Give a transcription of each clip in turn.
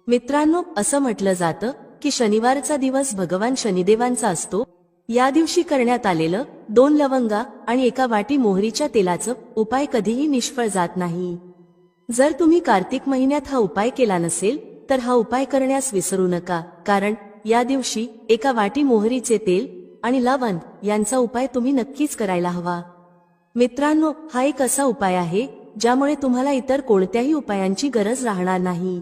मित्रांनो, असं म्हटलं जातं की शनिवारचा दिवस भगवान शनिदेवांचा असतो। या दिवशी करण्यात आलेलं 2 लवंगा आणि 1 वाटी मोहरीच्या तेलाचं उपाय कधीही निष्फळ जात नाही। जर तुम्ही कार्तिक महिन्यात हा उपाय केला नसेल तर हा उपाय करण्यास विसरू नका, कारण या दिवशी 1 वाटी मोहरीचे तेल आणि लवंग यांचा उपाय तुम्ही नक्कीच करायला हवा। मित्रांनो, हा एक असा उपाय आहे ज्यामुळे तुम्हाला इतर कोणत्याही उपायांची गरज राहणार नाही।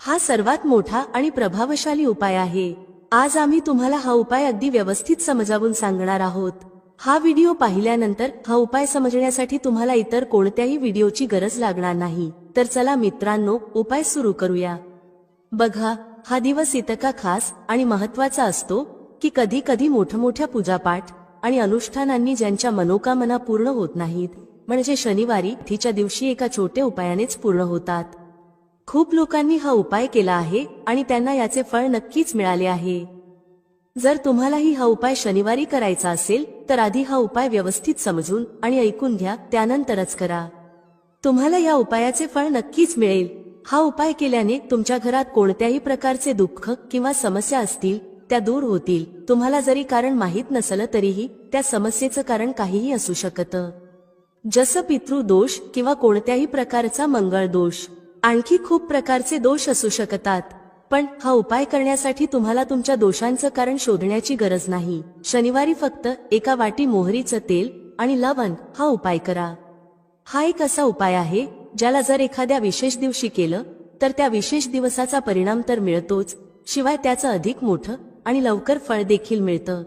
हा सर्वात मोठा आणि प्रभावशाली उपाय आहे। आज आम्ही तुम्हाला हा उपाय अगदी व्यवस्थित समजावून सांगणार आहोत। हा व्हिडिओ पाहिल्यानंतर हा उपाय समजण्यासाठी तुम्हाला इतर कोणत्याही व्हिडिओची गरज लागणार नाही। तर चला मित्रांनो, उपाय सुरू करूया। बघा, हा दिवस इतका खास आणि महत्त्वाचा असतो की कधी कधी मोठमोठ्या पूजापाठ आणि अनुष्ठानांनी ज्यांच्या मनोकामना पूर्ण होत नाहीत, म्हणजे शनिवारी तिच्या दिवशी एका छोट्या उपायानेच पूर्ण होतात। खूप लोकांनी हा उपाय केला आहे आणि त्यांना याचे फळ नक्कीच मिळाले आहे। जर तुम्हालाही हा उपाय शनिवारी करायचा असेल तर आधी हा उपाय व्यवस्थित समजून आणि ऐकून घ्या, त्यानंतरच करा। तुम्हाला या उपायाचे फळ नक्कीच मिळेल। हा उपाय केल्याने तुमच्या घरात कोणत्याही प्रकारचे दुःख किंवा समस्या असतील त्या दूर होतील। तुम्हाला जरी कारण माहीत नसलं तरीही त्या समस्येचं कारण काहीही असू शकतं, जसं पितृदोष किंवा कोणत्याही प्रकारचा मंगळ दोष। आणखी खूप प्रकारचे दोष असू शकतात, पण हा उपाय करण्यासाठी तुम्हाला तुमच्या दोषांचं कारण शोधण्याची गरज नाही। शनिवारी फक्त 1 वाटी मोहरीचं तेल आणि लवंग हा उपाय करा। हा एक असा उपाय आहे ज्याला जर एखाद्या विशेष दिवशी केलं तर त्या विशेष दिवसाचा परिणाम तर मिळतोच, शिवाय त्याचं अधिक मोठं आणि लवकर फळ देखील मिळतं।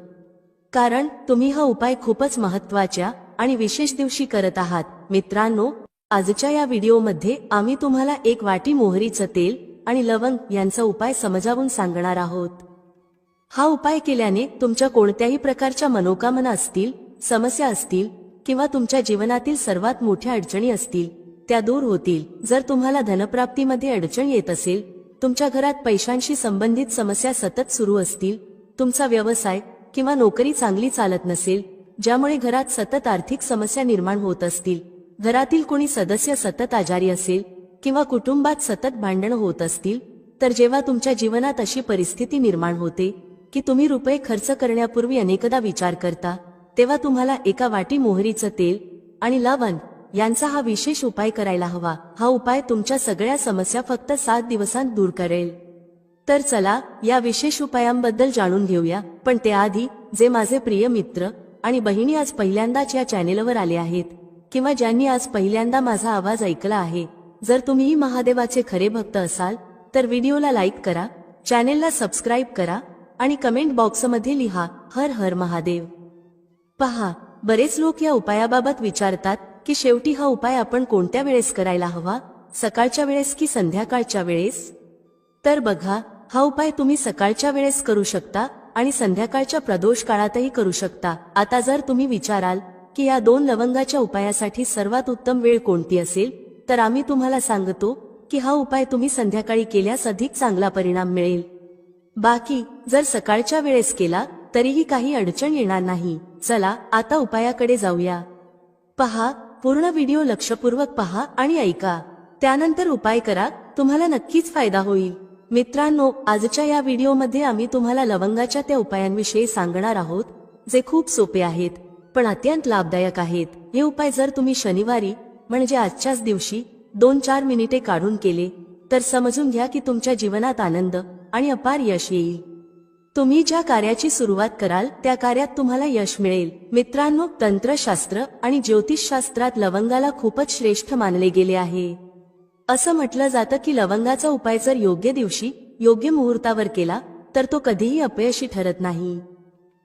कारण तुम्ही हा उपाय खूपच महत्त्वाच्या आणि विशेष दिवशी करत आहात। मित्रांनो, आजच्या या व्हिडिओमध्ये आम्ही तुम्हाला 1 वाटी मोहरीचं तेल आणि लवंग यांचा उपाय समजावून सांगणार आहोत। हा उपाय केल्याने तुमच्या कोणत्याही प्रकारच्या मनोकामना असतील, समस्या असतील किंवा तुमच्या जीवनातील सर्वात मोठ्या अडचणी असतील त्या दूर होतील। जर तुम्हाला धनप्राप्तीमध्ये अडचण येत असेल, तुमच्या घरात पैशांशी संबंधित समस्या सतत सुरू असतील, तुमचा व्यवसाय किंवा नोकरी चांगली चालत नसेल, ज्यामुळे घरात सतत आर्थिक समस्या निर्माण होत असतील, घरातील कोणी सदस्य सतत आजारी असेल किंवा कुटुंबात सतत भांडण होत असतील, तर जेव्हा तुमच्या जीवनात अशी परिस्थिती निर्माण होते की तुम्ही रुपये खर्च करण्यापूर्वी अनेकदा विचार करता, तेव्हा तुम्हाला 1 वाटी मोहरीचं तेल आणि लवंग यांचा हा विशेष उपाय करायला हवा। हा उपाय तुमच्या सगळ्या समस्या फक्त 7 दिवसांत दूर करेल। तर चला या विशेष उपायांबद्दल जाणून घेऊया, पण त्याआधी जे माझे प्रिय मित्र आणि बहिणी आज पहिल्यांदाच या चॅनेलवर आले आहेत किंवा ज्यांनी आज पहिल्यांदा माझा आवाज ऐकला आहे, जर तुम्हीही महादेवाचे खरे भक्त असाल तर व्हिडिओला लाईक करा, चॅनेलला सबस्क्राईब करा आणि कमेंट बॉक्समध्ये लिहा हर हर महादेव। पहा, बरेच लोक या उपायाबाबत विचारतात की शेवटी हा उपाय आपण कोणत्या वेळेस करायला हवा, सकाळच्या वेळेस की संध्याकाळच्या वेळेस? तर बघा, हा उपाय तुम्ही सकाळच्या वेळेस करू शकता आणि संध्याकाळच्या प्रदोष काळातही करू शकता। आता जर तुम्ही विचाराल की या 2 लवंगाच्या उपायासाठी सर्वात उत्तम वेळ कोणती असेल, तर आम्ही तुम्हाला सांगतो की हा उपाय तुम्ही संध्याकाळी केल्यास अधिक चांगला परिणाम मिळेल। बाकी जर सकाळच्या वेळेस केला तरीही काही अडचण येणार नाही। चला आता उपायाकडे जाऊया। पहा, पूर्ण व्हिडिओ लक्षपूर्वक पहा आणि ऐका, त्यानंतर उपाय करा, तुम्हाला नक्कीच फायदा होईल। मित्रांनो, आजच्या या व्हिडिओमध्ये आम्ही तुम्हाला लवंगाच्या त्या उपायांविषयी सांगणार आहोत जे खूप सोपे आहेत पण अत्यंत लाभदायक आहेत। हे उपाय जर तुम्ही शनिवारी म्हणजे आजच्याच दिवशी 2-4 मिनिटे काढून केले तर समजून घ्या की तुमच्या जीवनात आनंद आणि अपार यश येईल। तुम्ही ज्या कार्याची सुरुवात कराल त्या कार्यात तुम्हाला यश मिळेल। मित्रांनो, तंत्रशास्त्र आणि ज्योतिषशास्त्रात लवंगाला खूपच श्रेष्ठ मानले गेले आहे। असं म्हटलं जातं की लवंगाचा उपाय जर योग्य दिवशी योग्य मुहूर्तावर केला तर तो कधीही अपयशी ठरत नाही।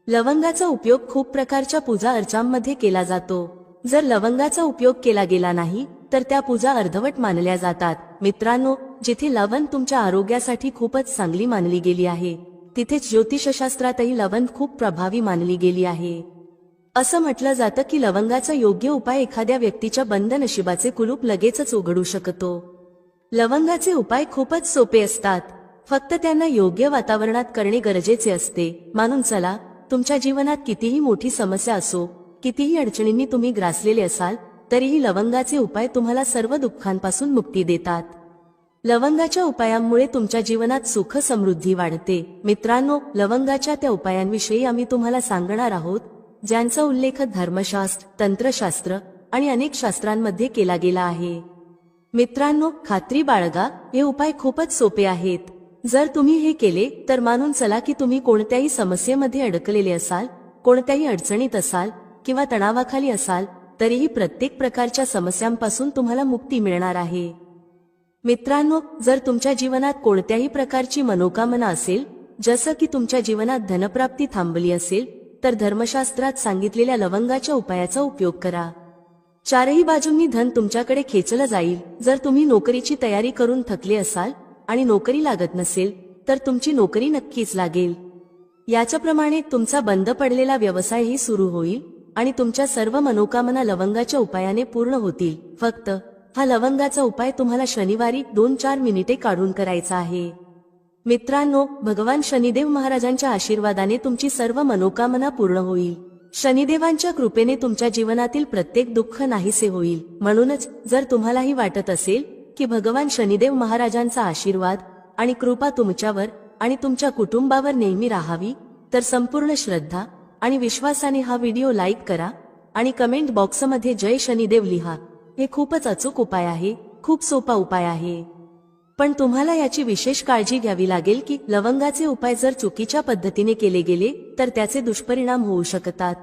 लवंगाचा उपयोग खूप प्रकारच्या पूजा अर्चांमध्ये केला जातो। जर लवंगाचा उपयोग केला गेला नाही तर त्या पूजा अर्धवट मानल्या जातात। मित्रांनो, जिथे लवंग तुमच्या आरोग्यासाठी खूपच चांगली मानली गेली आहे, तिथेच ज्योतिषशास्त्रातही लवंग खूप प्रभावी मानली गेली आहे। असं म्हटलं जातं की लवंगाचा योग्य उपाय एखाद्या व्यक्तीच्या बंद नशिबाचे कुलूप लगेचच उघडू शकतो। लवंगाचे उपाय खूपच सोपे असतात, फक्त त्यांना योग्य वातावरणात करणे गरजेचे असते। म्हणून चला, तुमच्या जीवनात कितीही मोठी समस्या असो, कितीही अडचणींनी तुम्ही ग्रासलेले असाल, तरीही लवंगाचे उपाय तुम्हाला सर्व दुःखांपासून मुक्ती देतात। लवंगाच्या उपायांमुळे तुमच्या जीवनात सुख समृद्धी वाढते. मित्रांनो, लवंगाच्या त्या उपायांविषयी आम्ही तुम्हाला सांगणार आहोत ज्यांचा उल्लेख धर्मशास्त्र, तंत्रशास्त्र आणि अनेक शास्त्रांमध्ये केला गेला आहे. मित्रांनो, खात्री बाळगा, हे उपाय खूपच सोपे आहेत. जर तुम्ही हे केले तर मानून चला की तुम्ही कोणत्याही समस्येमध्ये अडकलेले असाल, कोणत्याही अडचणीत असाल किंवा तणावाखाली असाल, तरीही प्रत्येक प्रकारच्या समस्यांपासून तुम्हाला मुक्ती मिळणार आहे. मित्रांनो, जर तुमच्या जीवनात कोणत्याही प्रकारची मनोकामना असेल, जसं की तुमच्या जीवनात धनप्राप्ती थांबली असेल, तर धर्मशास्त्रात सांगितलेल्या लवंगाच्या उपायाचा उपयोग करा. चारही बाजूंनी धन तुमच्याकडे खेचलं जाईल. जर तुम्ही नोकरीची तयारी करून थकले असाल आणि नोकरी लागत नसेल, तर तुमची नोकरी नक्कीच लागेल. याच्याप्रमाणे तुमचा बंद पडलेला व्यवसायही सुरू होईल आणि तुमच्या सर्व मनोकामना लवंगाच्या उपायाने पूर्ण होतील. फक्त हा लवंगाचा उपाय तुम्हाला शनिवारी 2-4 मिनिटे काढून करायचा आहे. मित्रांनो, भगवान शनिदेव महाराजांच्या आशीर्वादाने तुमची सर्व मनोकामना पूर्ण होईल. शनिदेवांच्या कृपेने तुमच्या जीवनातील प्रत्येक दुःख नाहीसे होईल. म्हणूनच जर तुम्हालाही वाटत असेल की भगवान शनिदेव महाराजांचा आशीर्वाद आणि कृपा तुमच्यावर आणि तुमच्या कुटुंबावर नेहमी राहावी, तर संपूर्ण श्रद्धा आणि विश्वासाने हा व्हिडिओ लाईक करा आणि कमेंट बॉक्समध्ये जय शनिदेव लिहा. हे खूपच अचूक उपाय आहे, खूप सोपा उपाय आहे. पण तुम्हाला याची विशेष काळजी घ्यावी लागेल की लवंगाचे उपाय जर चुकीच्या पद्धतीने केले गेले तर त्याचे दुष्परिणाम होऊ शकतात.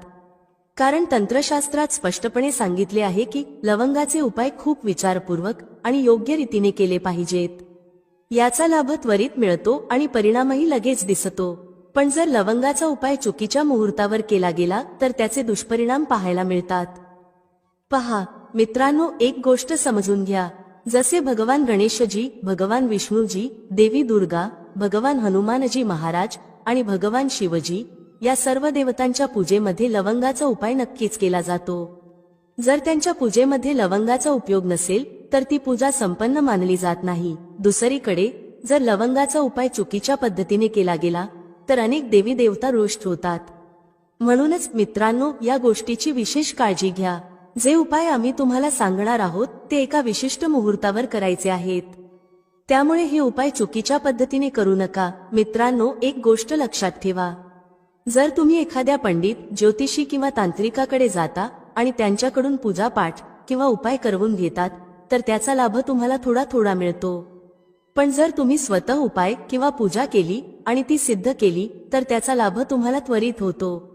कारण तंत्रशास्त्रात स्पष्टपणे सांगितले आहे की लवंगाचे उपाय खूप विचारपूर्वक आणि योग्य रीतीने केले पाहिजेत. याचा लाभ त्वरित मिळतो आणि परिणामही लगेच दिसतो. पण जर लवंगाचा उपाय चुकीच्या मुहूर्तावर केला गेला तर त्याचे दुष्परिणाम पाहायला मिळतात. पहा मित्रांनो, एक गोष्ट समजून घ्या. जसे भगवान गणेशजी, भगवान विष्णूजी, देवी दुर्गा, भगवान हनुमानजी महाराज आणि भगवान शिवजी या सर्व देवतांच्या पूजेमध्ये लवंगाचा उपाय नक्कीच केला जातो. जर त्यांच्या पूजेमध्ये लवंगाचा उपयोग नसेल तर ती पूजा संपन्न मानली जात नाही. दुसरीकडे जर लवंगाचा उपाय चुकीच्या पद्धतीने केला गेला तर अनेक देवी देवता रुष्ट होतात. म्हणूनच मित्रांनो, या गोष्टीची विशेष काळजी घ्या. जे उपाय आम्ही तुम्हाला सांगणार आहोत ते एका विशिष्ट मुहूर्तावर करायचे आहेत. त्यामुळे हे उपाय चुकीच्या पद्धतीने करू नका. मित्रांनो, एक गोष्ट लक्षात ठेवा. जर तुम्ही एखाद्या पंडित, ज्योतिषी किंवा तांत्रिकाकडे जाता आणि त्यांच्याकडून पूजापाठ किंवा उपाय करवून घेतात तर त्याचा लाभ तुम्हाला थोडा थोडा मिळतो. पण जर तुम्ही स्वतः उपाय किंवा पूजा केली आणि ती सिद्ध केली तर त्याचा लाभ तुम्हाला त्वरित होतो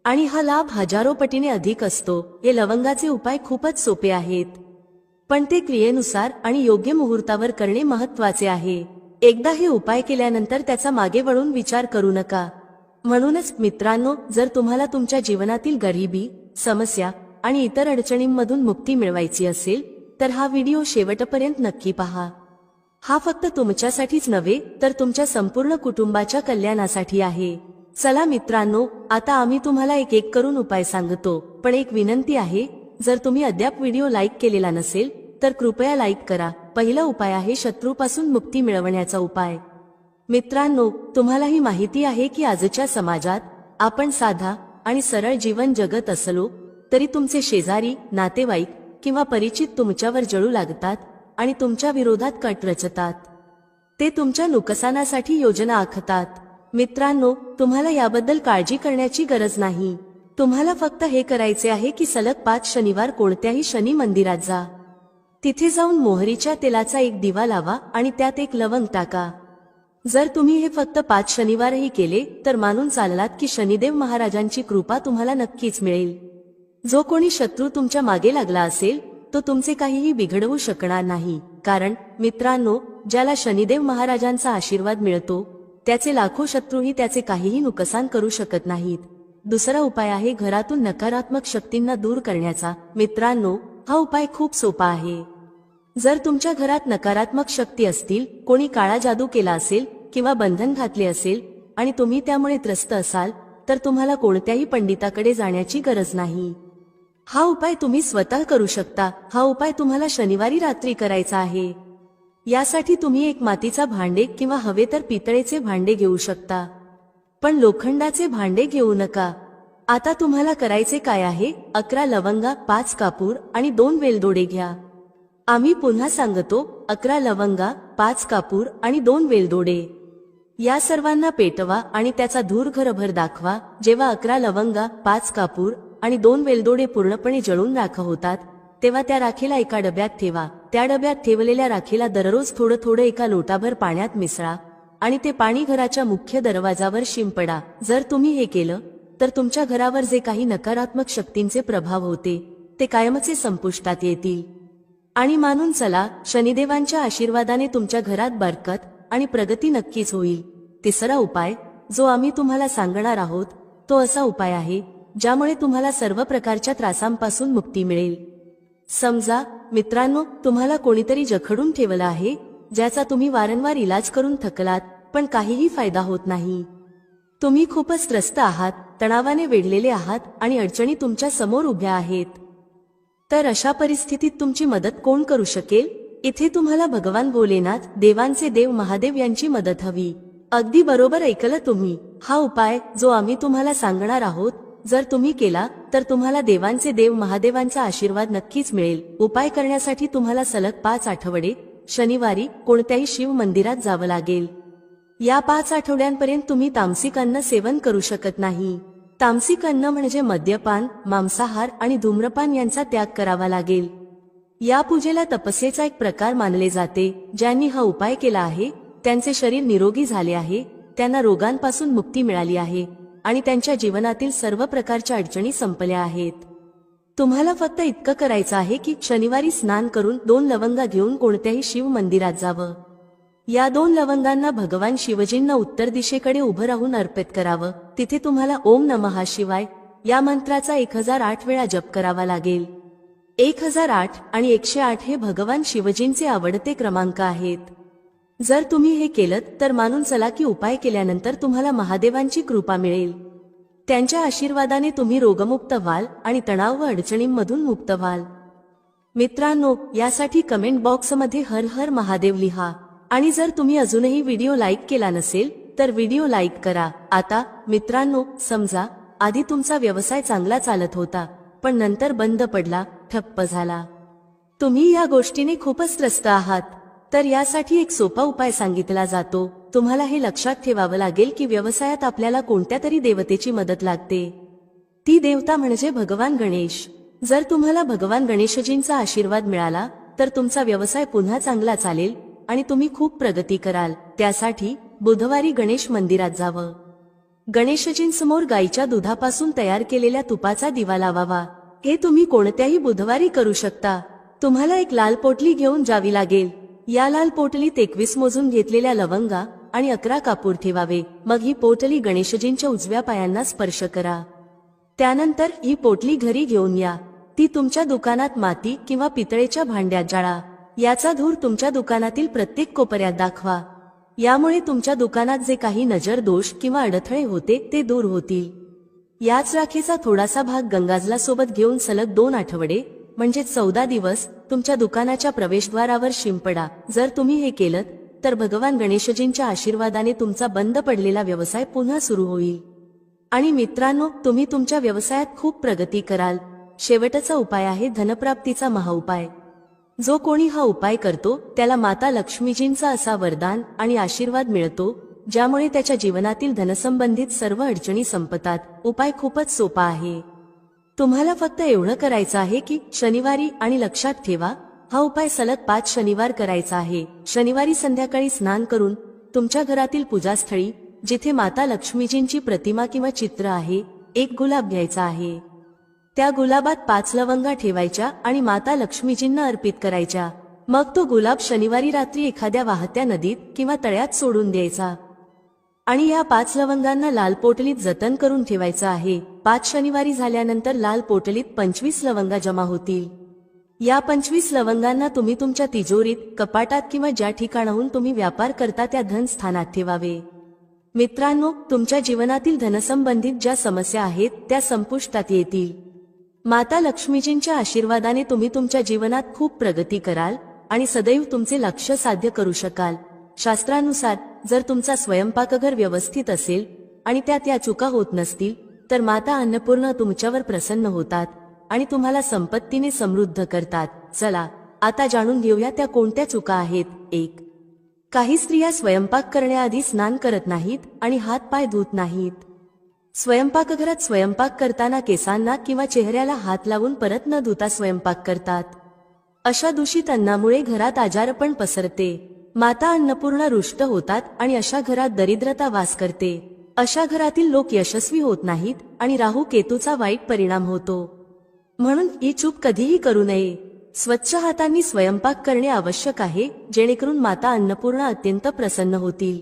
आणि हा लाभ हजारो पटीने अधिक असतो. हे लवंगाचे उपाय खूपच सोपे आहेत, पण ते क्रियेनुसार आणि योग्य मुहूर्तावर करणे महत्त्वाचे आहे. एकदा हे उपाय केल्यानंतर त्याचा मागे वळून विचार करू नका. म्हणूनच मित्रांनो, जर तुम्हाला तुमच्या जीवनातील गरिबी, समस्या आणि इतर अडचणींमधून मुक्ती मिळवायची असेल तर हा व्हिडिओ शेवटपर्यंत नक्की पहा. हा फक्त तुमच्यासाठीच नव्हे तर तुमच्या संपूर्ण कुटुंबाच्या कल्याणासाठी आहे. चला मित्रांनो, आता आम्ही तुम्हाला एक एक करून उपाय सांगतो. पण एक विनंती आहे, जर तुम्ही अद्याप व्हिडिओ लाईक केलेला नसेल तर कृपया लाईक करा. पहिला उपाय आहे शत्रूपासून मुक्ती मिळवण्याचा उपाय. मित्रांनो, तुम्हालाही माहिती आहे की आजच्या समाजात आपण साधा आणि सरळ जीवन जगत असलो तरी तुमचे शेजारी, नातेवाईक किंवा परिचित तुमच्यावर जळू लागतात आणि तुमच्या विरोधात कट रचतात. ते तुमच्या नुकसानासाठी योजना आखतात. मित्रांनो, तुम्हाला याबद्दल काळजी करण्याची गरज नाही. तुम्हाला फक्त हे करायचे आहे की सलग 5 शनिवार कोणत्याही शनी मंदिरात जा. तिथे जाऊन मोहरीच्या तेलाचा एक दिवा लावा आणि त्यात एक लवंग टाका. जर तुम्ही हे फक्त 5 शनिवारही केले तर मानून चाललात की शनिदेव महाराजांची कृपा तुम्हाला नक्कीच मिळेल. जो कोणी शत्रू तुमच्या मागे लागला असेल तो तुमचे काहीही बिघडवू शकणार नाही. कारण मित्रांनो, ज्याला शनिदेव महाराजांचा आशीर्वाद मिळतो त्याचे लाखो शत्रूही त्याचे काहीही नुकसान करू शकत नाहीत. दुसरा उपाय आहे घरातून नकारात्मक शक्तींना दूर करण्याचा. मित्रांनो, हा उपाय खूप सोपा आहे. जर तुमच्या घरात नकारात्मक शक्ती असतील, कोणी काळा जादू केला असेल किंवा बंधन घातले असेल आणि तुम्ही त्यामुळे त्रस्त असाल तर तुम्हाला कोणत्याही पंडिताकडे जाण्याची गरज नाही. हा उपाय तुम्ही स्वतः करू शकता. हा उपाय तुम्हाला शनिवारी रात्री करायचा आहे. यासाठी तुम्ही एक मातीचा भांडे किंवा हवे तर पितळेचे भांडे घेऊ शकता, पण लोखंडाचे भांडे घेऊ नका. आता तुम्हाला करायचे काय आहे, 11 लवंगा, 5 कापूर आणि 2 वेलदोडे घ्या. आम्ही पुन्हा सांगतो, 11 लवंगा, 5 कापूर आणि 2 वेलदोडे. या सर्वांना पेटवा आणि त्याचा धूर घरभर दाखवा. जेव्हा 11 लवंगा, 5 कापूर आणि 2 वेलदोडे पूर्णपणे जळून राख होतात, तेव्हा त्या राखेला एका डब्यात ठेवा. त्या डब्यात ठेवलेल्या राखेला दररोज थोडं थोडं एका लोटाभर पाण्यात मिसळा आणि ते पाणी घराच्या मुख्य दरवाजावर शिंपडा. जर तुम्ही हे केलं तर तुमच्या घरावर जे काही नकारात्मक शक्तींचे प्रभाव होते ते कायमचे संपुष्टात येतील. आणि मानून चला, शनिदेवांच्या आशीर्वादाने तुमच्या घरात बरकत आणि प्रगती नक्कीच होईल. तिसरा उपाय जो आम्ही तुम्हाला सांगणार आहोत तो असा उपाय आहे ज्यामुळे तुम्हाला सर्व प्रकारच्या त्रासांपासून मुक्ती मिळेल. समजा मित्रांनो, तुम्हाला कोणीतरी जखडून ठेवलं आहे, ज्याचा तुम्ही वारंवार इलाज करून थकलात पण काहीही फायदा होत नाही. तुम्ही खूपच त्रस्त आहात, तणावाने वेढलेले आहात आणि अडचणी तुमच्या समोर उभ्या आहेत. तर अशा परिस्थितीत तुमची मदत कोण करू शकेल? इथे तुम्हाला भगवान भोलेनाथ, देवांचे देव महादेव यांची मदत हवी. अगदी बरोबर ऐकलं तुम्ही. हा उपाय जो आम्ही तुम्हाला सांगणार आहोत जर तुम्ही केला तर तुम्हाला देवांचे देव महादेवांचा आशीर्वाद नक्कीच मिळेल. उपाय करण्यासाठी तुम्हाला सलग 5 आठवडे शनिवारी कोणत्याही शिव मंदिरात जावं लागेल. या 5 आठवड्यांपर्यंत तुम्ही तामसिक अन्न सेवन करू शकत नाही. तामसिक अन्न म्हणजे मद्यपान, मांसाहार आणि धूम्रपान यांचा त्याग करावा लागेल. या पूजेला तपस्येचा एक प्रकार मानले जाते. ज्यांनी हा उपाय केला आहे त्यांचे शरीर निरोगी झाले आहे, त्यांना रोगांपासून मुक्ती मिळाली आहे आणि त्यांच्या जीवनातील सर्व प्रकारच्या अडचणी संपल्या आहेत. तुम्हाला फक्त इतकं करायचं आहे की शनिवारी स्नान करून 2 लवंगा घेऊन कोणत्याही शिव मंदिरात जावं. या 2 लवंगांना भगवान शिवजींना उत्तर दिशेकडे उभं राहून अर्पित करावं. तिथे तुम्हाला ओम नमः शिवाय या मंत्राचा 1008 वेळा जप करावा लागेल. 1008 आणि 108 हे भगवान शिवजींचे आवडते क्रमांक आहेत. जर तुम्ही हे केलं तर मानून चला की उपाय केल्यानंतर तुम्हाला महादेवांची कृपा मिळेल. त्यांच्या आशीर्वादाने तुम्ही रोगमुक्त व्हाल आणि तणाव व अडचणींमधून मुक्त व्हाल. मित्रांनो, यासाठी कमेंट बॉक्समध्ये हर हर महादेव लिहा. आणि जर तुम्ही अजूनही व्हिडिओ लाईक केला नसेल तर व्हिडिओ लाईक करा. आता मित्रांनो, समजा आधी तुमचा व्यवसाय चांगला चालत होता पण नंतर बंद पडला, ठप्प झाला. तुम्ही या गोष्टीने खूपच त्रस्त आहात. तर यासाठी एक सोपा उपाय सांगितला जातो. तुम्हाला हे लक्षात ठेवावं लागेल की व्यवसायात आपल्याला कोणत्या तरी देवतेची मदत लागते. ती देवता म्हणजे भगवान गणेश. जर तुम्हाला भगवान गणेशजींचा आशीर्वाद मिळाला तर तुमचा व्यवसाय पुन्हा चांगला चालेल आणि तुम्ही खूप प्रगती कराल. त्यासाठी बुधवारी गणेश मंदिरात जावं. गणेशजींसमोर गाईच्या दुधापासून तयार केलेल्या तुपाचा दिवा लावावा. हे तुम्ही कोणत्याही बुधवारी करू शकता. तुम्हाला एक लाल पोटली घेऊन जावी लागेल. या लाल पोटलीत 21 मोजून घेतलेल्या लवंगा आणि 11 कापूर ठेवावे. मग ही पोटली गणेशजींच्या उजव्या पायांना स्पर्श करा. त्यानंतर ही पोटली घरी घेऊन या. ती तुमच्या दुकानात माती किंवा पितळेच्या भांड्यात जाळा. याचा धूर तुमच्या दुकानातील प्रत्येक कोपऱ्यात दाखवा. यामुळे तुमच्या दुकानात जे काही नजर दोष किंवा अडथळे होते ते दूर होतील. याच राखेचा थोडासा भाग गंगाजला सोबत घेऊन सलग 2 आठवडे म्हणजे 14 दिवस तुमच्या दुकानाच्या प्रवेशद्वारावर शिंपडा. जर तुम्ही हे केलं तर भगवान गणेशजींच्या आशीर्वादाने तुमचा बंद पडलेला व्यवसाय पुन्हा सुरू होईल. आणि मित्रांनो, तुम्ही तुमच्या व्यवसायात खूप प्रगती कराल. शेवटचा उपाय आहे धनप्राप्तीचा महाउपाय. जो कोणी हा उपाय करतो त्याला माता लक्ष्मीजींचा असा वरदान आणि आशीर्वाद मिळतो ज्यामुळे त्याच्या जीवनातील धनसंबंधित सर्व अडचणी संपतात. उपाय खूपच सोपा आहे. तुम्हाला फक्त एवढं करायचं आहे की शनिवारी, आणि लक्षात ठेवा हा उपाय सलग 5 शनिवार करायचा आहे. शनिवारी संध्याकाळी स्नान करून तुमच्या घरातील पूजास्थळी जिथे माता लक्ष्मीजींची प्रतिमा किंवा चित्र आहे, एक गुलाब घ्यायचा आहे. त्या गुलाबात 5 लवंगा ठेवायच्या आणि माता लक्ष्मीजींना अर्पित करायच्या. मग तो गुलाब शनिवारी रात्री एखाद्या वाहत्या नदीत किंवा तळ्यात सोडून द्यायचा. आणि या 5 लवंगांना लाल पोटलीत जतन करून ठेवायचं आहे. 5 शनिवारी झाल्यानंतर लाल पोटलीत 25 लवंगा जमा होतील. या 25 लवंगांना तुम्ही तुमच्या तिजोरीत, कपाटात किंवा ज्या ठिकाणाहून तुम्ही व्यापार करता त्या धनस्थानात ठेवावे. मित्रांनो, तुमच्या जीवनातील धनसंबंधित ज्या समस्या आहेत त्या संपुष्टात येतील. माता लक्ष्मीजींच्या आशीर्वादाने तुम्ही तुमच्या जीवनात खूप प्रगती कराल आणि सदैव तुमचे लक्ष्य साध्य करू शकाल. शास्त्रानुसार जर तुमचा स्वयंपाकघर व्यवस्थित असेल आणि त्यात या चुका होत नसतील तर माता अन्नपूर्णा तुमच्यावर प्रसन्न होतात आणि तुम्हाला संपत्तीने समृद्ध करतात. चला आता जाणून घेऊया त्या कोणत्या चुका आहेत. 1. काही स्त्रिया स्वयंपाक करण्याआधी स्नान करत नाहीत आणि हात पाय धुत नाहीत. स्वयंपाकघरात स्वयंपाक करताना केसांना किंवा चेहऱ्याला हात लावून परत न धुता स्वयंपाक करतात. अशा दूषित अन्नामुळे घरात आजारपण पसरते. माता अन्नपूर्णा रुष्ट होतात आणि अशा घरात दरिद्रता वास करते. अशा घरातील लोक यशस्वी होत नाहीत आणि राहू केतूचा वाईट परिणाम होतो. म्हणून ही चूक कधीही करू नये. स्वच्छ हातांनी स्वयंपाक करणे आवश्यक आहे, जेणेकरून माता अन्नपूर्णा अत्यंत प्रसन्न होतील.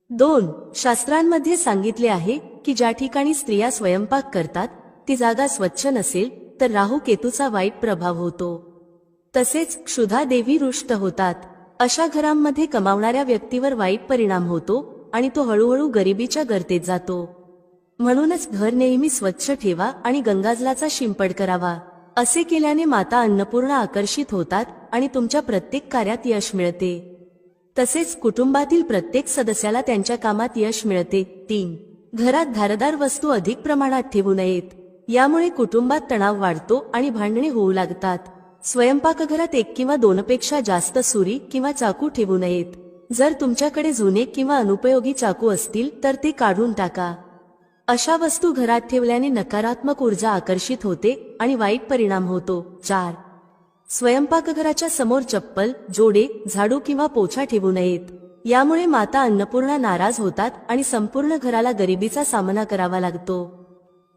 2. शास्त्रांमध्ये सांगितले आहे की ज्या ठिकाणी स्त्रिया स्वयंपाक करतात ती जागा स्वच्छ नसेल तर राहू केतूचा वाईट प्रभाव होतो. तसेच क्षुधा देवी रुष्ट होतात. अशा घरांमध्ये कमावणाऱ्या व्यक्तीवर वाईट परिणाम होतो आणि तो हळूहळू गरिबीच्या गर्तेत जातो. म्हणूनच घर नेहमी स्वच्छ ठेवा आणि गंगाजलाचा शिंपड करावा. असे केल्याने माता अन्नपूर्णा आकर्षित होतात आणि तुमच्या प्रत्येक कार्यात यश मिळते. तसेच कुटुंबातील प्रत्येक सदस्याला त्यांच्या कामात यश मिळते. 3. घरात धारदार वस्तू अधिक प्रमाणात ठेवू नयेत. यामुळे कुटुंबात तणाव वाढतो आणि भांडणे होऊ लागतात. स्वयंपाकघरात 1 किंवा 2 पेक्षा जास्त सुरी किंवा चाकू ठेवू नयेत. जर तुमच्याकडे जुने किंवा अनुपयोगी चाकू असतील तर ते काढून टाका. अशा वस्तू घरात ठेवल्याने नकारात्मक ऊर्जा आकर्षित होते आणि वाईट परिणाम होतो. 4. स्वयंपाकघराच्या समोर चप्पल, जोडे, झाडू किंवा पोछा ठेवू नयेत. यामुळे माता अन्नपूर्णा नाराज होतात आणि संपूर्ण घराला गरिबीचा सामना करावा लागतो.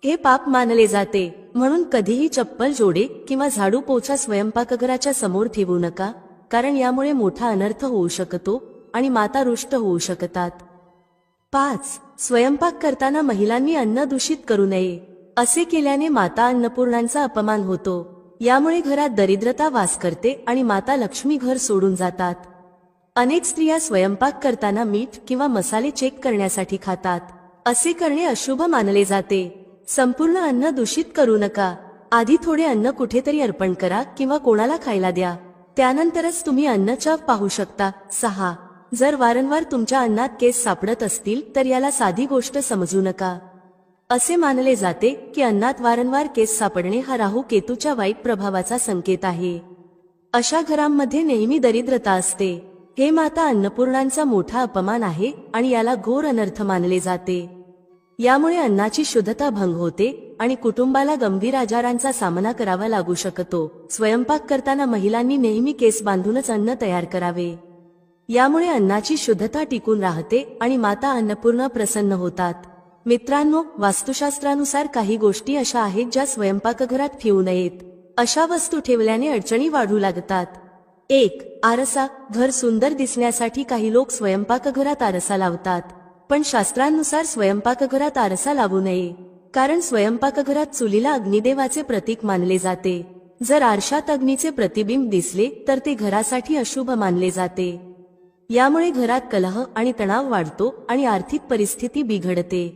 हे पाप मानले जाते. म्हणून कधीही चप्पल, जोडे किंवा झाडू, पोछा स्वयंपाकघराच्या समोर ठेवू नका, कारण यामुळे मोठा अनर्थ होऊ शकतो आणि माता रुष्ट होऊ शकतात. 5. स्वयंपाक करताना महिलांनी अन्न दूषित करू नये. असे केल्याने माता अन्नपूर्णांचा अपमान होतो. यामुळे घरात दरिद्रता वास करते आणि माता लक्ष्मी घर सोडून जातात. अनेक स्त्रिया स्वयंपाक करताना मीठ किंवा मसाले चेक करण्यासाठी खातात. असे करणे अशुभ मानले जाते. संपूर्ण अन्न दूषित करू नका. आधी थोडे अन्न कुठेतरी अर्पण करा किंवा कोणाला खायला द्या. त्यानंतरच तुम्ही अन्न चव पाहू शकता. 6. जर वारंवार तुमच्या अन्नात केस सापडत असतील तर याला साधी गोष्ट समजू नका. असे मानले जाते की अन्नात वारंवार केस सापडणे हा राहू केतूच्या वाईट प्रभावाचा संकेत आहे. अशा घरांमध्ये नेहमी दरिद्रता असते. हे माता अन्नपूर्णांचा मोठा अपमान आहे आणि याला घोर अनर्थ मानले जाते. यामुळे अन्नाची शुद्धता भंग होते आणि कुटुंबाला गंभीर आजारांचा सामना करावा लागू शकतो. स्वयंपाक करताना महिलांनी नेहमी केस बांधूनच अन्न तयार करावे. यामुळे अन्नाची शुद्धता टिकून राहते आणि माता अन्नपूर्णा प्रसन्न होतात. मित्रांनो, वास्तुशास्त्रानुसार काही गोष्टी अशा आहेत ज्या स्वयंपाकघरात ठेवू नयेत. अशा वस्तू ठेवल्याने अडचणी वाढू लागतात. 1. आरसा. घर सुंदर दिसण्यासाठी काही लोक स्वयंपाकघरात आरसा लावतात. पण शास्त्रांनुसार स्वयंपाकघरात आरसा लावू नये, कारण स्वयंपाकघरात चुलीला अग्निदेवाचे प्रतीक मानले जाते. जर आरशात अग्नीचे प्रतिबिंब दिसले तर ते घरासाठी अशुभ मानले जाते. यामुळे घरात कलह आणि तणाव वाढतो आणि आर्थिक परिस्थिती बिघडते.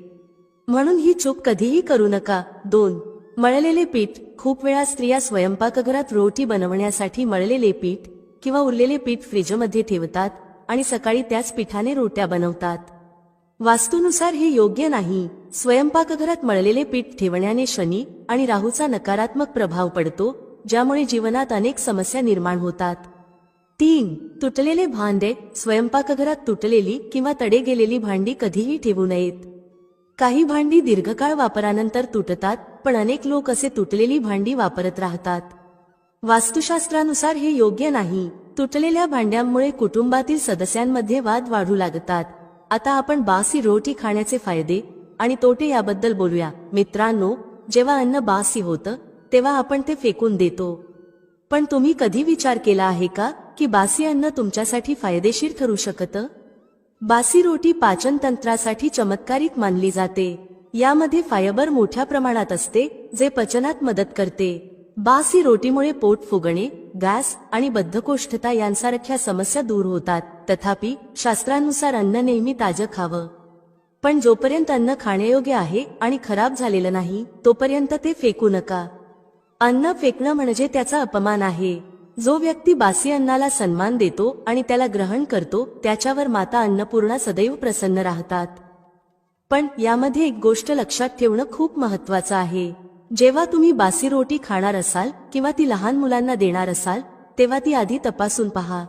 म्हणून ही चूक कधीही करू नका. 2. मळलेले पीठ. खूप वेळा स्त्रिया स्वयंपाकघरात रोटी बनवण्यासाठी मळलेले पीठ किंवा उरलेले पीठ फ्रीजमध्ये ठेवतात आणि सकाळी त्याच पीठाने रोट्या बनवतात. वास्तुनुसार हे योग्य नाही. स्वयंपाकघरात मळलेले पीठ ठेवण्याने शनी आणि राहूचा नकारात्मक प्रभाव पडतो, ज्यामुळे जीवनात अनेक समस्या निर्माण होतात. 3. तुटलेले भांडे. स्वयंपाकघरात तुटलेली किंवा तडे गेलेली भांडी कधीही ठेवू नयेत. काही भांडी दीर्घकाळ वापरानंतर तुटतात, पण अनेक लोक असे तुटलेली भांडी वापरत राहतात. वास्तुशास्त्रानुसार हे योग्य नाही. तुटलेल्या भांड्यांमुळे कुटुंबातील सदस्यांमध्ये वाद वाढू लागतात. आता आपण बासी रोटी खाण्याचे फायदे आणि तोटे याबद्दल बोलूया. मित्रांनो, जेव्हा अन्न बासी होतं तेव्हा आपण ते फेकून देतो. पण तुम्ही कधी विचार केला आहे का की बासी अन्न तुमच्यासाठी फायदेशीर ठरू शकतं? बासी रोटी पाचन तंत्रासाठी चमत्कारिक मानली जाते. यामध्ये फायबर मोठ्या प्रमाणात असते, जे पचनात मदत करते. बासी रोटीमुळे पोट फुगणे, गॅस आणि बद्धकोष्ठता यांसारख्या समस्या दूर होतात. तथापि शास्त्रानुसार अन्न नेहमी ताजं खावं. पण जोपर्यंत अन्न खाण्यायोग्य आहे आणि खराब झालेलं नाही तोपर्यंत ते फेकू नका. अन्न फेकणं म्हणजे त्याचा अपमान आहे. जो व्यक्ती बासी अन्नाला सन्मान देतो आणि त्याला ग्रहण करतो त्याच्यावर माता अन्नपूर्णा सदैव प्रसन्न राहतात. पण यामध्ये एक गोष्ट लक्षात ठेवणं खूप महत्त्वाचं आहे. जेव्हा तुम्ही बासी रोटी खाणार असाल किंवा ती लहान मुलांना देणार असाल तेव्हा ती आधी तपासून पहा.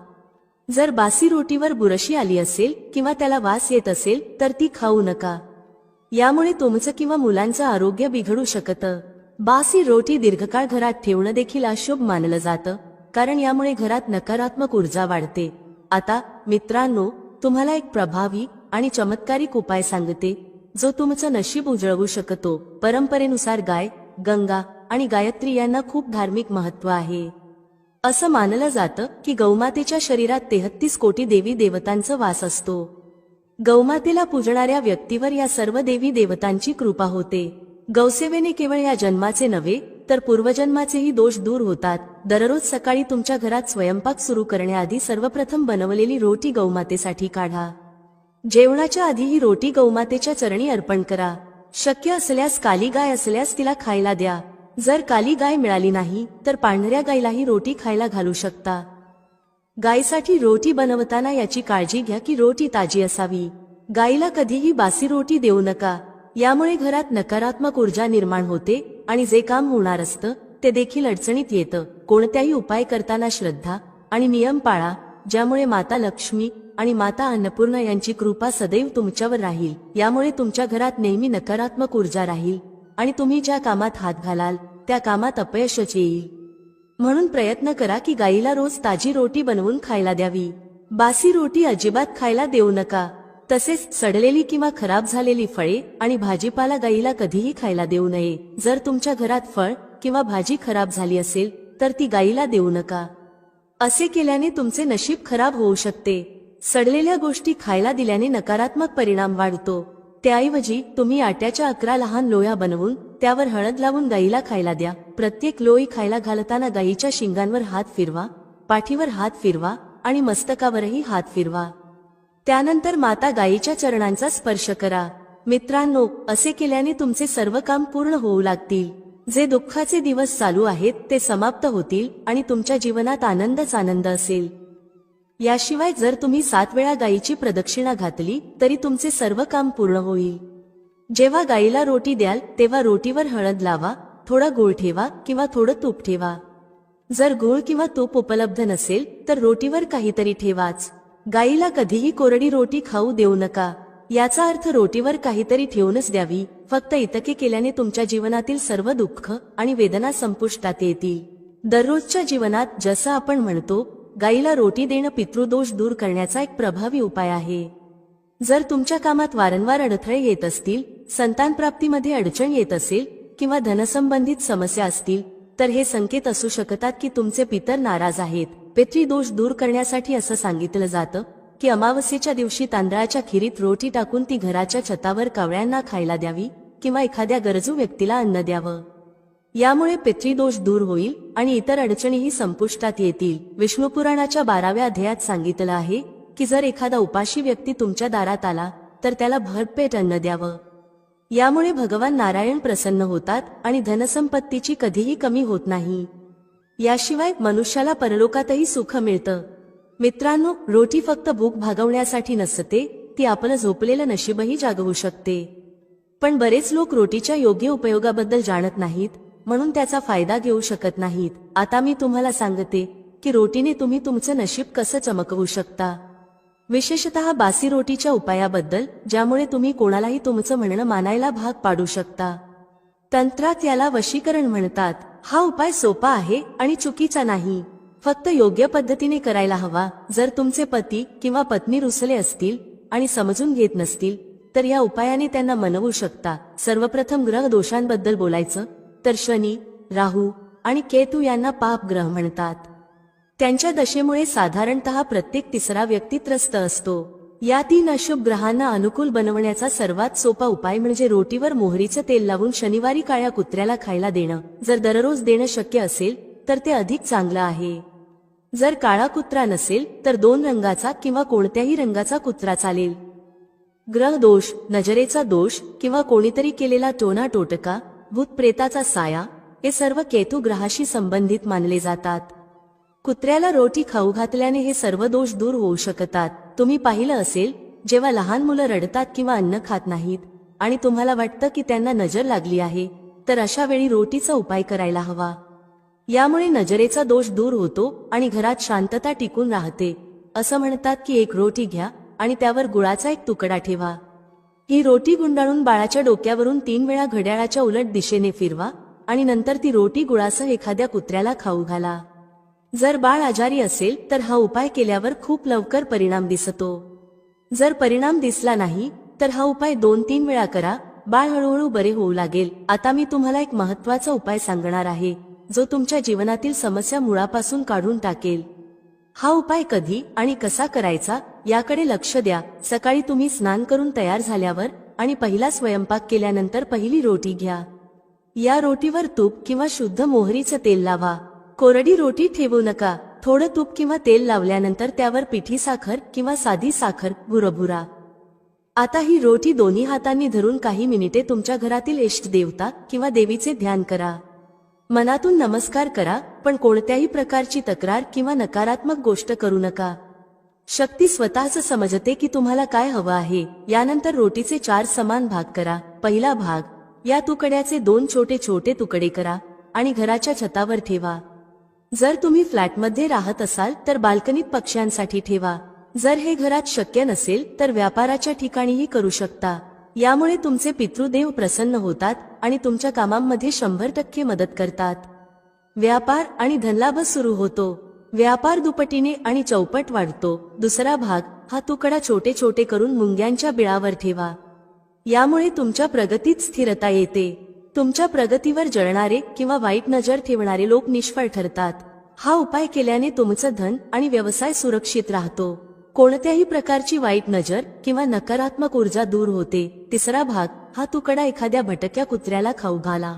जर बासी रोटीवर बुरशी आली असेल किंवा त्याला वास येत असेल तर ती खाऊ नका. यामुळे तुमचं किंवा मुलांचं आरोग्य बिघडू शकतं. बासी रोटी दीर्घकाळ घरात ठेवणं देखील अशुभ मानलं जातं, कारण यामुळे घरात नकारात्मक ऊर्जा वाढते. आता मित्रांनो, तुम्हाला एक प्रभावी आणि चमत्कारिक उपाय सांगते, जो तुमचं नशीब उजळवू शकतो. परंपरेनुसार गाय, गंगा आणि गायत्री यांना खूप धार्मिक महत्त्व आहे. असं मानलं जातं की गौमातेच्या शरीरात 33 कोटी देवी देवतांचा वास असतो. गौमातेला पूजणाऱ्या व्यक्तीवर या सर्व देवी देवतांची कृपा होते. गौसेवेने केवळ या जन्माचे नव्हे तर पूर्वजन्माचेही दोष दूर होतात. दररोज सकाळी तुमच्या घरात स्वयंपाक सुरू करण्याआधी सर्वप्रथम बनवलेली रोटी गौमातेसाठी काढा. जेवणाच्या आधी ही रोटी गौमातेच्या चरणी अर्पण करा. शक्य असल्यास काली गाय असल्यास तिला खायला द्या. जर काली गाय मिळाली नाही तर पांढऱ्या गायीलाही रोटी खायला घालू शकता. गायीसाठी रोटी बनवताना याची काळजी घ्या की रोटी ताजी असावी. गायीला कधीही बासी रोटी देऊ नका. यामुळे घरात नकारात्मक ऊर्जा निर्माण होते आणि जे काम होणार असतं ते देखील अडचणीत येतं. कोणत्याही उपाय करताना श्रद्धा आणि नियम पाळा, ज्यामुळे माता लक्ष्मी आणि माता अन्नपूर्णा यांची कृपा सदैव तुमच्यावर राहील. यामुळे तुमच्या घरात नेहमी नकारात्मक ऊर्जा राहील आणि तुम्ही ज्या कामात हात घालाल त्या कामात अपयशच येईल. म्हणून प्रयत्न करा की गायीला रोज ताजी रोटी बनवून खायला द्यावी. बासी रोटी अजिबात खायला देऊ नका. तसेच सडलेली किंवा खराब झालेली फळे आणि भाजीपाला गायीला कधीही खायला देऊ नये. जर तुमच्या घरात फळ किंवा भाजी खराब झाली असेल तर ती गायीला देऊ नका. असे केल्याने तुमचे नशीब खराब होऊ शकते. सडलेल्या गोष्टी खायला दिल्याने नकारात्मक परिणाम वाढतो. त्याऐवजी तुम्ही आट्याच्या 11 लहान लोया बनवून त्यावर हळद लावून गायीला खायला द्या. प्रत्येक लोई खायला घालताना गायीच्या शिंगांवर हात फिरवा, पाठीवर हात फिरवा आणि मस्तकावरही हात फिरवा. त्यानंतर माता गायीच्या चरणांचा स्पर्श करा. मित्रांनो, असे केल्याने तुमचे सर्व काम पूर्ण होऊ लागतील. जे दुःखाचे दिवस चालू आहेत ते समाप्त होतील आणि तुमच्या जीवनात आनंदच आनंद असेल. याशिवाय जर तुम्ही 7 वेळा गायीची प्रदक्षिणा घातली तरी तुमचे सर्व काम पूर्ण होईल. जेव्हा गायीला रोटी द्याल तेव्हा रोटीवर हळद लावा, थोडा गूळ ठेवा किंवा थोडं तूप ठेवा. जर गूळ किंवा तूप उपलब्ध नसेल तर रोटीवर काहीतरी ठेवाच. गायीला कधीही कोरडी रोटी खाऊ देऊ नका. याचा अर्थ रोटीवर काहीतरी ठेवूनच द्यावी. फक्त इतके केल्याने तुमच्या जीवनातील सर्व दुःख आणि वेदना संपुष्टात येतील. दररोजच्या जीवनात जसं आपण म्हणतो, गायीला रोटी देणं पितृदोष दूर करण्याचा एक प्रभावी उपाय आहे. जर तुमच्या कामात वारंवार अडथळे येत असतील, संतान प्राप्तीमध्ये अडचण येत असेल किंवा धनसंबंधित समस्या असतील तर हे संकेत असू शकतात की तुमचे पितर नाराज आहेत. पितृदोष दूर करण्यासाठी असं सांगितलं जातं की अमावस्येच्या दिवशी तांदळाच्या खिरीत रोटी टाकून ती घराच्या छतावर कावळ्यांना खायला द्यावी किंवा एखाद्या गरजू व्यक्तीला अन्न द्यावं. यामुळे पितृदोष दूर होईल आणि इतर अडचणीही संपुष्टात येतील. विष्णू पुराणाच्या 12व्या अध्यायात सांगितलं आहे की जर एखादा उपाशी व्यक्ती तुमच्या दारात आला तर त्याला भरपेट अन्न द्यावं. यामुळे भगवान नारायण प्रसन्न होतात आणि धनसंपत्तीची कधीही कमी होत नाही. याशिवाय मनुष्याला परलोकातही सुख मिळतं. मित्रांनो, रोटी फक्त भूक भागवण्यासाठी नसते, ती आपलं झोपलेलं नशीबही जागवू शकते. पण बरेच लोक रोटीच्या योग्य उपयोगाबद्दल जाणत नाहीत, म्हणून त्याचा फायदा घेऊ शकत नाहीत. आता मी तुम्हाला सांगते की रोटीने तुम्ही तुमचं नशीब कसं चमकवू शकता. विशेषतः बासी रोटीच्या उपायाबद्दल, ज्यामुळे तुम्ही कोणालाही तुमचं म्हणणं मानायला भाग पाडू शकता. तंत्रात याला वशीकरण म्हणतात. हा उपाय सोपा आहे आणि चुकीचा नाही. फक्त योग्य पद्धतीने करायला हवा. जर तुमचे पती किंवा पत्नी रुसले असतील आणि समजून घेत नसतील तर या उपायाने त्यांना मनवू शकता. सर्वप्रथम ग्रह दोषांबद्दल बोलायचं तर शनी, राहू आणि केतू यांना पाप ग्रह म्हणतात. त्यांच्या दशेमुळे साधारणतः प्रत्येक तिसरा व्यक्ती त्रस्त असतो. या 3 अशुभ ग्रहांना अनुकूल बनवण्याचा सर्वात सोपा उपाय म्हणजे रोटीवर मोहरीचं तेल लावून शनिवारी काळ्या कुत्र्याला खायला देणं. जर दररोज देणं शक्य असेल तर ते अधिक चांगलं आहे. जर काळा कुत्रा नसेल तर 2 रंगाचा किंवा कोणत्याही रंगाचा कुत्रा चालेल. ग्रह दोष, नजरेचा दोष किंवा कोणीतरी केलेला टोना टोटका, भूतप्रेताचा साया हे सर्व केतू ग्रहाशी संबंधित मानले जातात. कुत्र्याला रोटी खाऊ घातल्याने हे सर्व दोष दूर होऊ शकतात. तुम्ही पाहिलं असेल, जेव्हा लहान मुलं रडतात किंवा अन्न खात नाहीत आणि तुम्हाला वाटतं की त्यांना नजर लागली आहे तर अशा वेळी रोटीचा उपाय करायला हवा. यामुळे नजरेचा दोष दूर होतो आणि घरात शांतता टिकून राहते. असं म्हणतात की एक रोटी घ्या आणि त्यावर गुळाचा एक तुकडा ठेवा. ही रोटी गुंडाळून बाळाच्या डोक्यावरून 3 वेळा घड्याळाच्या उलट दिशेने फिरवा आणि नंतर ती रोटी गुळासह एखाद्या कुत्र्याला खाऊ घाला. जर बाळ आजारी असेल तर हा उपाय केल्यावर खूप लवकर परिणाम दिसतो. जर परिणाम दिसला नाही तर हा उपाय 2-3 वेळा करा. बाळ हळूहळू बरे होऊ लागेल. आता मी तुम्हाला एक महत्त्वाचा उपाय सांगणार आहे जो तुमच्या जीवनातील समस्या मुळापासून काढून टाकेल. हा उपाय कधी आणि कसा करायचा याकडे लक्ष द्या. सकाळी तुम्ही स्नान करून तयार झाल्यावर आणि पहिला स्वयंपाक केल्यानंतर पहिली रोटी घ्या. या रोटीवर तूप किंवा शुद्ध मोहरीचं तेल लावा. कोरडी रोटी ठेवू नका. थोडं तूप किंवा तेल लावल्यानंतर त्यावर पिठी साखर किंवा साधी साखर भुरभुरा. आता ही रोटी दोन्ही हातांनी धरून काही मिनिटे तुमच्या घरातील इष्ट देवता किंवा देवीचे ध्यान करा. मनातून नमस्कार करा, पण कोणत्याही प्रकारची तक्रार किंवा नकारात्मक गोष्ट करू नका. शक्ती स्वतःच समजते की तुम्हाला काय हवं आहे. यानंतर रोटीचे 4 समान भाग करा. पहिला भाग, या तुकड्याचे 2 छोटे छोटे तुकडे करा आणि घराच्या छतावर ठेवा. जर तुम्ही फ्लॅटमध्ये राहत असाल तर बाल्कनीत पक्ष्यांसाठी ठेवा. जर हे घरात शक्य नसेल तर व्यापाराच्या ठिकाणीही करू शकता. यामुळे तुमचे पितृदेव प्रसन्न होतात आणि तुमच्या कामांमध्ये 100% मदत करतात. व्यापार आणि धनलाभ सुरू होतो. व्यापार दुपटीने आणि चौपट वाढतो. दुसरा भाग, हा तुकडा छोटे छोटे करून मुंग्यांच्या बिळावर ठेवा. यामुळे तुमच्या प्रगतीत स्थिरता येते. तुमच्या प्रगतीवर जळणारे किंवा वाईट नजर ठेवणारे लोक निष्फळ ठरतात. हा उपाय केल्याने तुमचं धन आणि व्यवसाय सुरक्षित राहतो. कोणत्याही प्रकारची वाईट नजर किंवा नकारात्मक ऊर्जा दूर होते. तिसरा भाग, हा तुकडा एखाद्या भटक्या कुत्र्याला खाऊ घाला.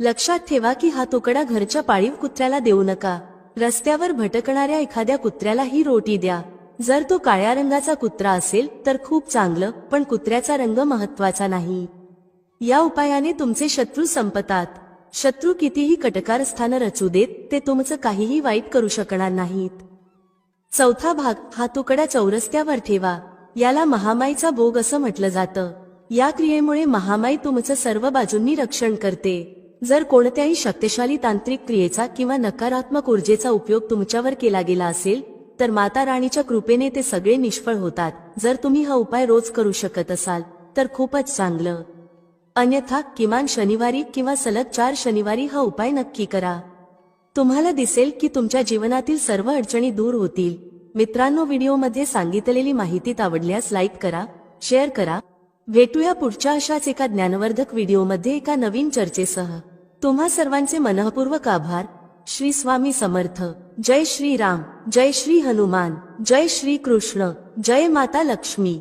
लक्षात ठेवा की हा तुकडा घरच्या पाळीव कुत्र्याला देऊ नका. रस्त्यावर भटकणाऱ्या एखाद्या कुत्र्याला ही रोटी द्या. जर तो काळ्या रंगाचा कुत्रा असेल तर खूप चांगलं, पण कुत्र्याचा रंग महत्त्वाचा नाही. या उपायाने तुमचे शत्रू संपतात. शत्रू कितीही कटकारस्थानं रचू देत, ते तुमचं काहीही वाईट करू शकणार नाहीत. चौथा भाग, हा तुकडा चौरस्त्यावर ठेवा. याला महामाईचा भोग असं म्हटलं जातं. या क्रियेमुळे महामाई तुमचं सर्व बाजूंनी रक्षण करते. जर कोणत्याही शक्तिशाली तांत्रिक क्रियेचा किंवा नकारात्मक ऊर्जेचा उपयोग तुमच्यावर केला गेला असेल तर माता राणीच्या कृपेने ते सगळे निष्फळ होतात. जर तुम्ही हा उपाय रोज करू शकत असाल तर खूपच चांगलं. अन्यथा किमान शनिवारी किंवा सलग 4 शनिवारी हा उपाय नक्की करा. तुम्हाला दिसेल की तुमच्या जीवनातील सर्व अडचणी दूर होतील. मित्रांनो, व्हिडिओमध्ये सांगितलेली माहिती आवडल्यास लाईक करा, शेअर करा. भेटूया पुढच्या अशाच एका ज्ञानवर्धक व्हिडिओमध्ये एका नवीन चर्चेसह. तुम्हा सर्वांचे मनःपूर्वक आभार. श्री स्वामी समर्थ. जय श्री राम, जय श्री हनुमान, जय श्री कृष्ण, जय माता लक्ष्मी.